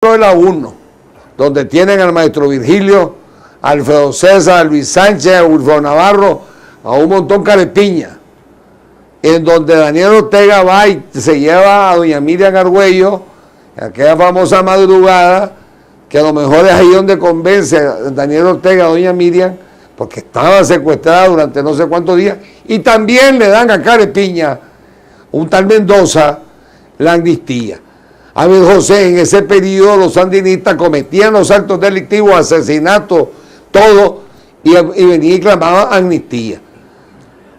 de la 1, donde tienen al maestro Virgilio, a Alfredo César, a Luis Sánchez, a Wilfredo Navarro, a un montón carepiña, en donde Daniel Ortega va y se lleva a doña Miriam Argüello, aquella famosa madrugada, que a lo mejor es ahí donde convence a Daniel Ortega a doña Miriam, porque estaba secuestrada durante no sé cuántos días, y también le dan a carepiña, un tal Mendoza, la amnistía. A ver, José, en ese periodo los sandinistas cometían los actos delictivos, asesinatos, todo, y venían y clamaban amnistía.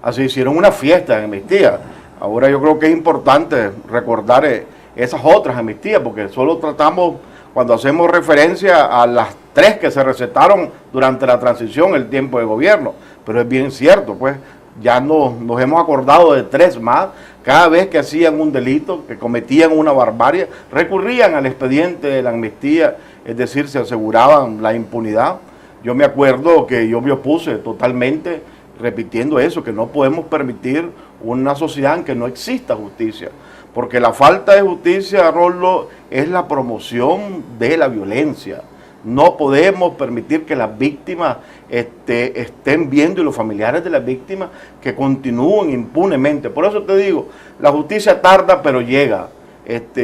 Así hicieron una fiesta de amnistía. Ahora yo creo que es importante recordar esas otras amnistías, porque solo tratamos, cuando hacemos referencia a las 3 que se recetaron durante la transición, el tiempo de gobierno, pero es bien cierto, pues ya nos hemos acordado de 3 más. Cada vez que hacían un delito, que cometían una barbarie, recurrían al expediente de la amnistía, es decir, se aseguraban la impunidad. Yo me acuerdo que yo me opuse totalmente repitiendo eso, que no podemos permitir una sociedad en que no exista justicia, porque la falta de justicia, Roldo, es la promoción de la violencia. No podemos permitir que las víctimas estén viendo, y los familiares de las víctimas, que continúen impunemente. Por eso te digo, la justicia tarda pero llega.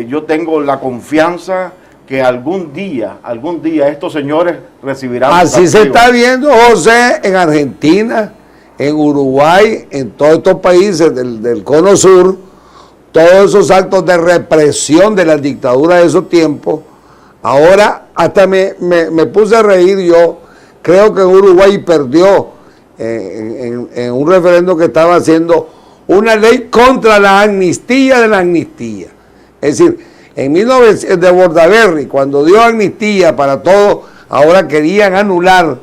Yo tengo la confianza que algún día estos señores recibirán. Así se está viendo, José, en Argentina, en Uruguay, en todos estos países del cono sur, todos esos actos de represión de las dictaduras de esos tiempos. Ahora hasta me puse a reír. Yo creo que Uruguay perdió en un referendo que estaba haciendo una ley contra la amnistía de la amnistía. Es decir, en 1900 de Bordaberry, cuando dio amnistía para todo, ahora querían anular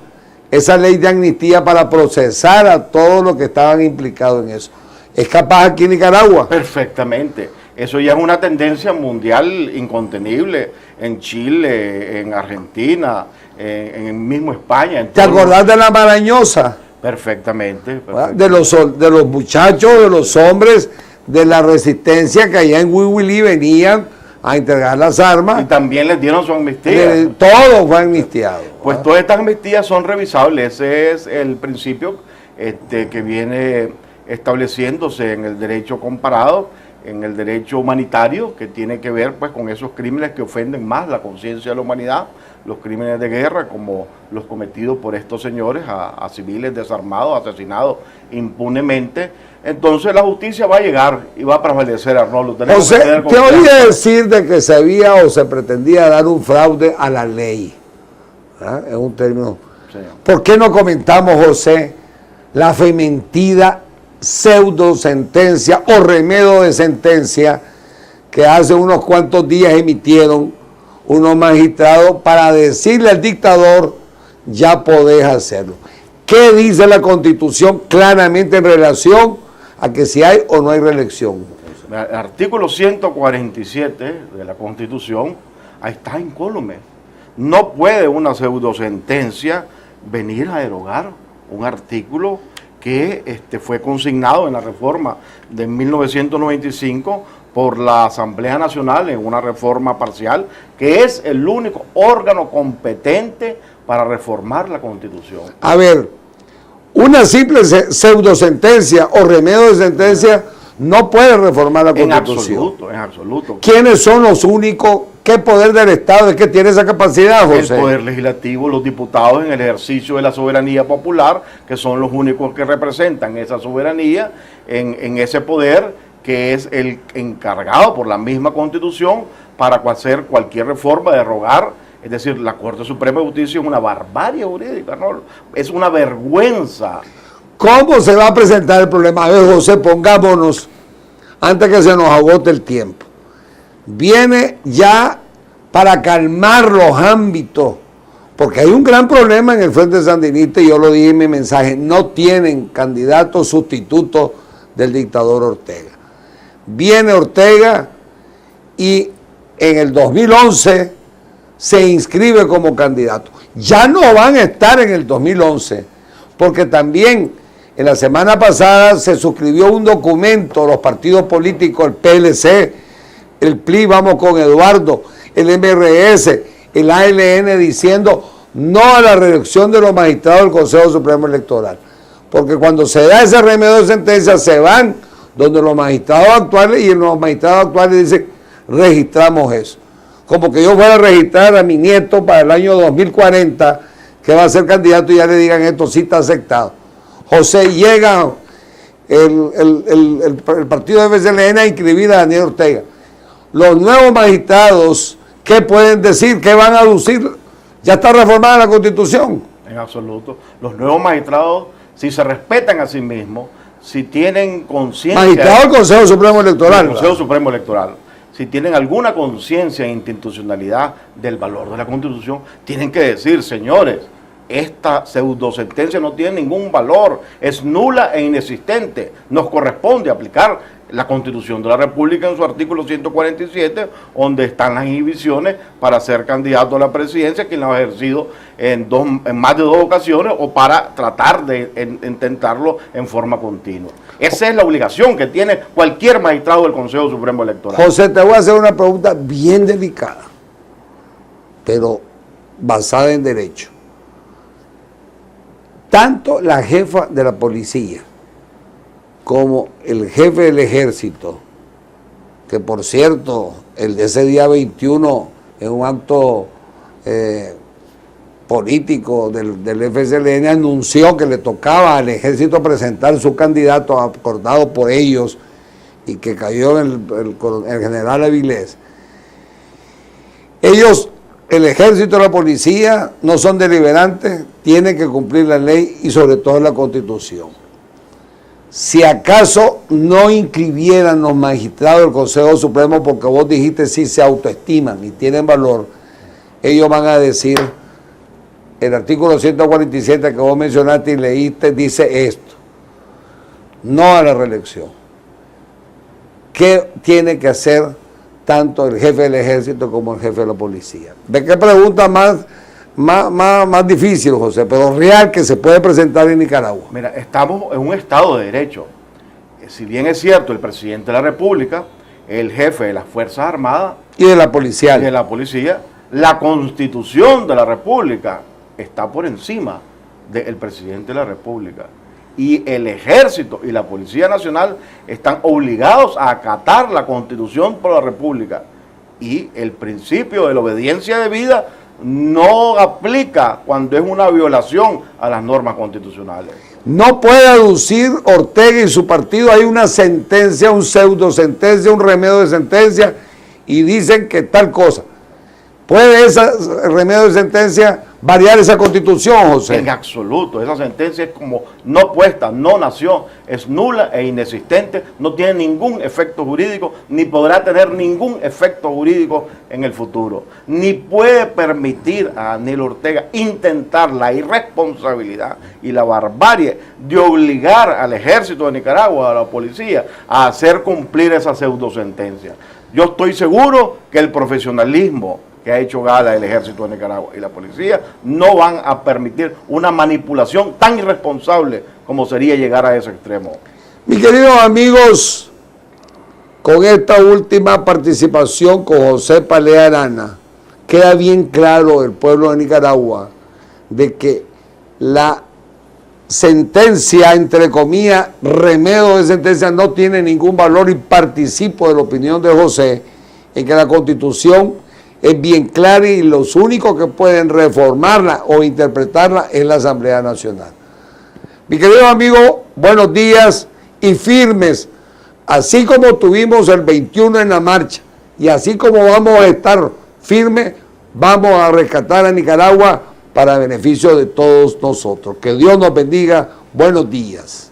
esa ley de amnistía para procesar a todos los que estaban implicados en eso. ¿Es capaz aquí en Nicaragua? Perfectamente. Eso ya es una tendencia mundial incontenible, en Chile, en Argentina, en mismo España. ¿Te acordás de la Marañosa? Perfectamente. De los muchachos, de los hombres de la resistencia que allá en Huihuilí venían a entregar las armas. Y también les dieron su amnistía. Todo fue amnistiado. Pues todas estas amnistías son revisables. Ese es el principio que viene estableciéndose en el derecho comparado, en el derecho humanitario, que tiene que ver pues con esos crímenes que ofenden más la conciencia de la humanidad, los crímenes de guerra como los cometidos por estos señores a civiles desarmados, asesinados impunemente. Entonces la justicia va a llegar y va a prevalecer, Arnoldo. José, te oí decir de que se había o se pretendía dar un fraude a la ley. ¿Ah? Es un término. Sí. ¿Por qué no comentamos, José, la fementida pseudo sentencia o remedio de sentencia que hace unos cuantos días emitieron unos magistrados para decirle al dictador: ya podés hacerlo? ¿Qué dice la Constitución claramente en relación a que si hay o no hay reelección? El artículo 147 de la Constitución, ahí está incólume. No puede una pseudo sentencia venir a derogar un artículo que fue consignado en la reforma de 1995 por la Asamblea Nacional en una reforma parcial, que es el único órgano competente para reformar la Constitución. A ver, una simple pseudo sentencia o remedio de sentencia no puede reformar la Constitución. En absoluto. ¿Quiénes son los únicos? ¿Qué poder del Estado es que tiene esa capacidad, José? El poder legislativo, los diputados en el ejercicio de la soberanía popular, que son los únicos que representan esa soberanía en ese poder, que es el encargado por la misma Constitución para hacer cualquier reforma, derogar. Es decir, la Corte Suprema de Justicia es una barbarie jurídica, ¿no? Es una vergüenza. ¿Cómo se va a presentar el problema? A ver, José, pongámonos, antes que se nos agote el tiempo. Viene ya para calmar los ámbitos, porque hay un gran problema en el Frente Sandinista, y yo lo dije en mi mensaje: no tienen candidatos sustitutos del dictador Ortega. Viene Ortega y en el 2011 se inscribe como candidato. Ya no van a estar en el 2011, porque también en la semana pasada se suscribió un documento, los partidos políticos, el PLC, el PLI, Vamos con Eduardo, el MRS, el ALN diciendo no a la reelección de los magistrados del Consejo Supremo Electoral. Porque cuando se da ese remedio de sentencia, se van donde los magistrados actuales, y los magistrados actuales dicen, registramos eso. Como que yo fuera a registrar a mi nieto para el año 2040, que va a ser candidato, y ya le digan esto sí está aceptado. José, llega el partido de FSLN a inscribir a Daniel Ortega. Los nuevos magistrados, ¿qué pueden decir? ¿Qué van a aducir? Ya está reformada la Constitución. En absoluto. Los nuevos magistrados, si se respetan a sí mismos, si tienen conciencia... Magistrado del Consejo Supremo Electoral. El Consejo Supremo Electoral. Si tienen alguna conciencia e institucionalidad del valor de la Constitución, tienen que decir, señores, esta pseudosentencia no tiene ningún valor, es nula e inexistente. Nos corresponde aplicar la Constitución de la República en su artículo 147, donde están las inhibiciones para ser candidato a la presidencia, quien lo ha ejercido en más de 2 ocasiones, o para tratar de intentarlo en forma continua. Esa es la obligación que tiene cualquier magistrado del Consejo Supremo Electoral. José, te voy a hacer una pregunta bien delicada, pero basada en derecho. Tanto la jefa de la policía como el jefe del ejército, que por cierto, el de ese día 21, en un acto político del FSLN, anunció que le tocaba al ejército presentar su candidato acordado por ellos, y que cayó en el general Avilés. Ellos, el ejército y la policía, no son deliberantes, tienen que cumplir la ley y sobre todo la Constitución. Si acaso no inscribieran los magistrados del Consejo Supremo, porque vos dijiste si se autoestiman y tienen valor, ellos van a decir, el artículo 147 que vos mencionaste y leíste dice esto: no a la reelección. ¿Qué tiene que hacer tanto el jefe del ejército como el jefe de la policía? ¿De qué pregunta más difícil, José, pero real, que se puede presentar en Nicaragua? Mira, estamos en un Estado de Derecho. Si bien es cierto, el presidente de la República, el jefe de las Fuerzas Armadas y de la policía, la Constitución de la República está por encima del presidente de la República. Y el Ejército y la Policía Nacional están obligados a acatar la Constitución por la República. Y el principio de la obediencia debida no aplica cuando es una violación a las normas constitucionales. No puede aducir Ortega y su partido, hay una sentencia, un pseudo sentencia, un remedio de sentencia, y dicen que tal cosa. ¿Puede ese remedio de sentencia variar esa Constitución, José? En absoluto, esa sentencia es como no puesta, no nació, es nula e inexistente, no tiene ningún efecto jurídico, ni podrá tener ningún efecto jurídico en el futuro, ni puede permitir a Daniel Ortega intentar la irresponsabilidad y la barbarie de obligar al ejército de Nicaragua, a la policía, a hacer cumplir esa pseudo sentencia. Yo estoy seguro que el profesionalismo que ha hecho gala el ejército de Nicaragua y la policía no van a permitir una manipulación tan irresponsable como sería llegar a ese extremo. Mis queridos amigos, con esta última participación con José Palea Arana, queda bien claro el pueblo de Nicaragua de que la sentencia, entre comillas, remedio de sentencia, no tiene ningún valor, y participo de la opinión de José en que la Constitución es bien clara y los únicos que pueden reformarla o interpretarla es la Asamblea Nacional. Mi querido amigo, buenos días y firmes, así como tuvimos el 21 en la marcha y así como vamos a estar firmes, vamos a rescatar a Nicaragua para beneficio de todos nosotros. Que Dios nos bendiga. Buenos días.